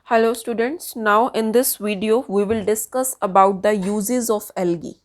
Hello students, now in this video we will discuss about the uses of algae.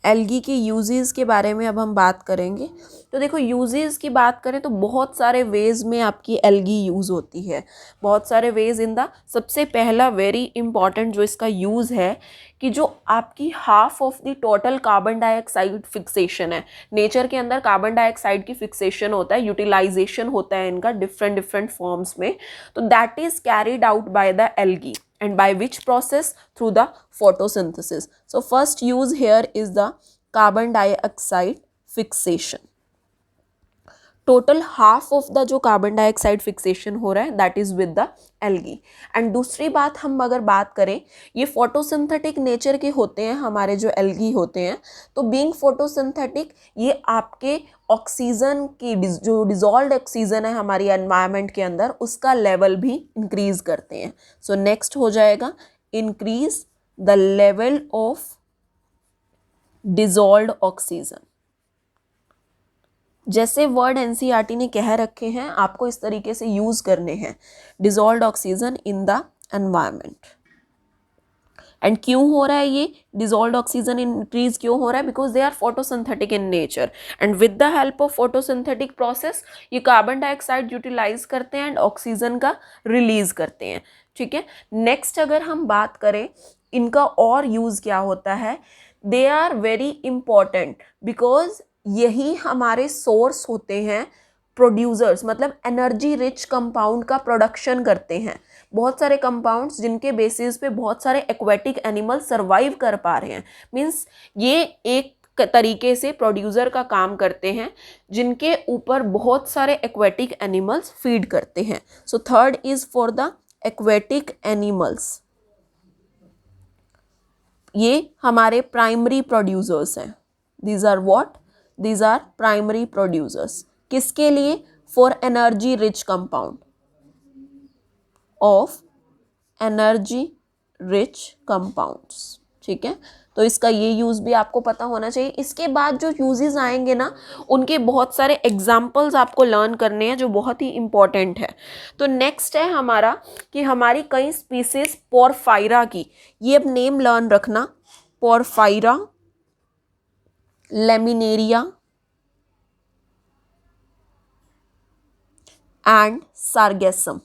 Algae के uses के बारे में अब हम बात करेंगे। तो देखो यूजेस की बात करें तो बहुत सारे वेज में आपकी एल्गी यूज़ होती है, बहुत सारे वेज इन द। सबसे पहला वेरी इंपॉर्टेंट जो इसका यूज़ है कि जो आपकी half of the total carbon dioxide fixation है, नेचर के अंदर कार्बन डाइऑक्साइड की फिक्सेशन होता है, यूटिलाइजेशन होता है इनका डिफरेंट डिफरेंट फॉर्म्स में, तो that is carried out by the algae. And by which process? Through the photosynthesis. So first use here is the carbon dioxide fixation. Total half of the जो carbon dioxide fixation हो रहा है that is with the algae. And दूसरी बात हम अगर बात करें, ये फोटोसिंथेटिक नेचर के होते हैं हमारे जो एल्गी होते हैं. तो बीइंग फोटोसिंथेटिक ये आपके ऑक्सीजन की जो डिजॉल्व्ड ऑक्सीजन है हमारी एनवायरनमेंट के अंदर उसका लेवल भी इंक्रीज करते हैं. सो नेक्स्ट हो जाएगा increase the level of dissolved oxygen. जैसे वर्ड एनसीईआरटी ने कह रखे हैं आपको इस तरीके से यूज करने हैं, dissolved oxygen in the environment. And क्यों हो रहा है ये डिजॉल्व्ड ऑक्सीजन इंक्रीज क्यों हो रहा है? Because they are photosynthetic in nature and with the help of photosynthetic process ये कार्बन डाइऑक्साइड यूटिलाइज करते हैं एंड ऑक्सीजन का रिलीज करते हैं. ठीक है, नेक्स्ट अगर हम बात करें इनका और यूज क्या होता है, they are very important because यही हमारे सोर्स होते हैं प्रोड्यूसर्स, मतलब एनर्जी रिच कंपाउंड का प्रोडक्शन करते हैं. बहुत सारे कंपाउंड्स जिनके बेसिस पे बहुत सारे एक्वेटिक एनिमल सर्वाइव कर पा रहे हैं, मीन्स ये एक तरीके से प्रोड्यूसर का काम करते हैं जिनके ऊपर बहुत सारे एक्वेटिक एनिमल्स फीड करते हैं. So third is for the aquatic animals. ये हमारे प्राइमरी प्रोड्यूसर्स हैं. These are what? These are primary producers. किसके लिए? For energy rich compound of energy rich compounds. ठीक है, तो इसका ये यूज भी आपको पता होना चाहिए. इसके बाद जो यूजेस आएंगे ना उनके बहुत सारे एग्जाम्पल्स आपको लर्न करने हैं जो बहुत ही इंपॉर्टेंट है. तो नेक्स्ट है हमारा कि हमारी कई स्पीसीज पोरफायरा की, ये अब नेम लर्न रखना, पोरफायरा, लेमिनेरिया एंड सार्गेसम.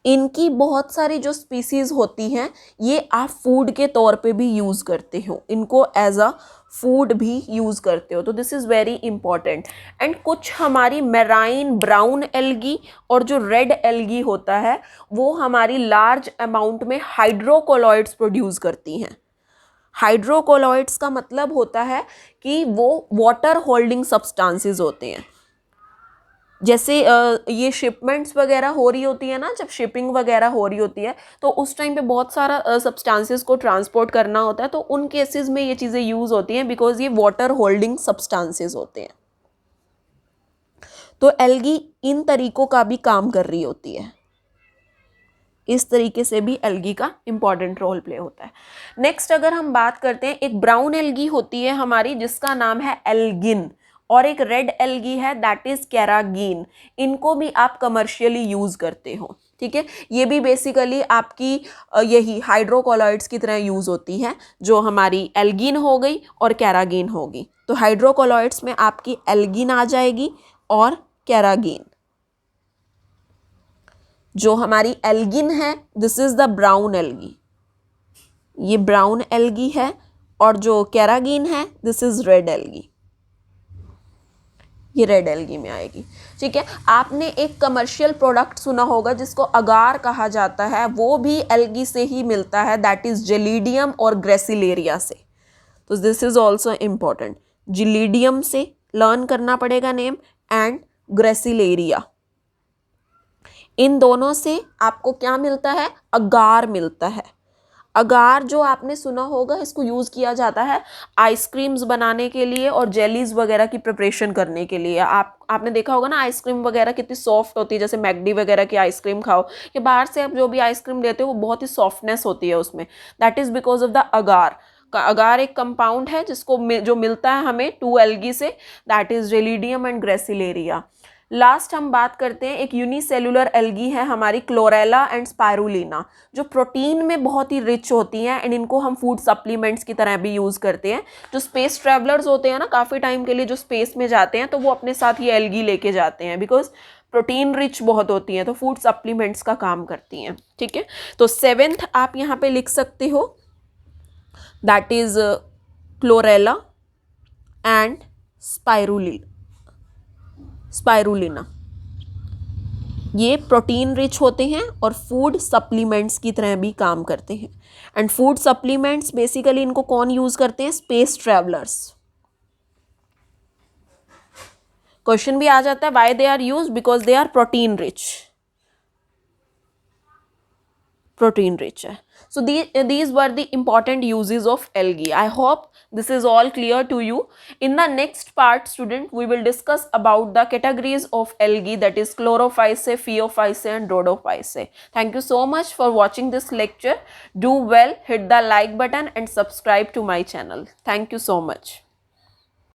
इनकी बहुत सारी जो स्पीसीज होती हैं ये आप फूड के तौर पे भी यूज़ करते हो, इनको एज अ फूड भी यूज़ करते हो. तो this is very important. And कुछ हमारी मेराइन ब्राउन एल्गी और जो रेड एल्गी होता है वो हमारी लार्ज अमाउंट में हाइड्रोकोलॉइड्स प्रोड्यूस करती हैं. हाइड्रोकोलॉइड्स का मतलब होता है कि वो वाटर होल्डिंग सब्सटेंसेस होते हैं. जैसे ये शिपमेंट्स वगैरह हो रही होती है ना, जब शिपिंग वगैरह हो रही होती है तो उस टाइम पे बहुत सारा सब्सटेंसेस को ट्रांसपोर्ट करना होता है, तो उन केसेस में ये चीज़ें यूज़ होती हैं बिकॉज ये वाटर होल्डिंग सब्सटेंसेस होते हैं. तो एल्गी इन तरीकों का भी काम कर रही होती है. इस तरीके से भी एल्गी का इंपॉर्टेंट रोल प्ले होता है. नेक्स्ट अगर हम बात करते हैं, एक ब्राउन एल्गी होती है हमारी जिसका नाम है एल्गिन, और एक रेड एल्गी है दैट इज कैरागीन. इनको भी आप कमर्शियली यूज करते हो. ठीक है, ये भी बेसिकली आपकी यही हाइड्रोकोलॉइड्स की तरह यूज होती है, जो हमारी एल्गिन हो गई और कैरागीन होगी. तो हाइड्रोकोलॉइड्स में आपकी एल्गिन आ जाएगी और कैरागीन. जो हमारी एल्गिन है this is the brown algae, ये ब्राउन एल्गी है, और जो कैरागीन है दिस इज रेड एल्गी, ये रेड एल्गी में आएगी. ठीक है, आपने एक कमर्शियल प्रोडक्ट सुना होगा जिसको अगार कहा जाता है, वो भी एल्गी से ही मिलता है, दैट इज जेलिडियम और ग्रेसिलेरिया से. तो this is also important. Gelidium से लर्न करना पड़ेगा नेम, एंड ग्रेसिलेरिया. इन दोनों से आपको क्या मिलता है? अगार मिलता है. अगार जो आपने सुना होगा इसको यूज़ किया जाता है आइसक्रीम्स बनाने के लिए और जेलीज वगैरह की प्रिपरेशन करने के लिए. आपने देखा होगा ना आइसक्रीम वगैरह कितनी सॉफ्ट होती है, जैसे मैकडी वगैरह की आइसक्रीम खाओ या बाहर से आप जो भी आइसक्रीम लेते हो वो बहुत ही सॉफ्टनेस होती है उसमें, that is because of the agar. Agar एक कंपाउंड है जिसको जो मिलता है हमें टू एल्गी से, that is Gelidium and Gracilaria. Last हम बात करते हैं, एक यूनिसेलुलर एल्गी है हमारी क्लोरेला एंड स्पाइरुलिना, जो प्रोटीन में बहुत ही रिच होती हैं एंड इनको हम फूड सप्लीमेंट्स की तरह भी यूज़ करते हैं। जो स्पेस ट्रैवलर्स होते हैं ना, काफ़ी टाइम के लिए जो स्पेस में जाते हैं, तो वो अपने साथ ये एल्गी लेके जाते हैं, बिकॉज प्रोटीन रिच बहुत होती हैं, तो फूड सप्लीमेंट्स का काम करती हैं। ठीक है, तो 7th आप यहाँ पे लिख सकते हो, that is chlorella and spirulina. ये प्रोटीन रिच होते हैं और फूड सप्लीमेंट्स की तरह भी काम करते हैं। एंड फूड सप्लीमेंट्स बेसिकली इनको कौन यूज करते हैं? Space travellers. क्वेश्चन भी आ जाता है, why they are use? Because they are protein rich है। So these were the important uses of algae. I hope this is all clear to you. In the next part, student, we will discuss about the categories of algae, that is chlorophyceae, phaeophyceae and rhodophyceae. Thank you so much for watching this lecture. Do well, hit the like button and subscribe to my channel. Thank you so much.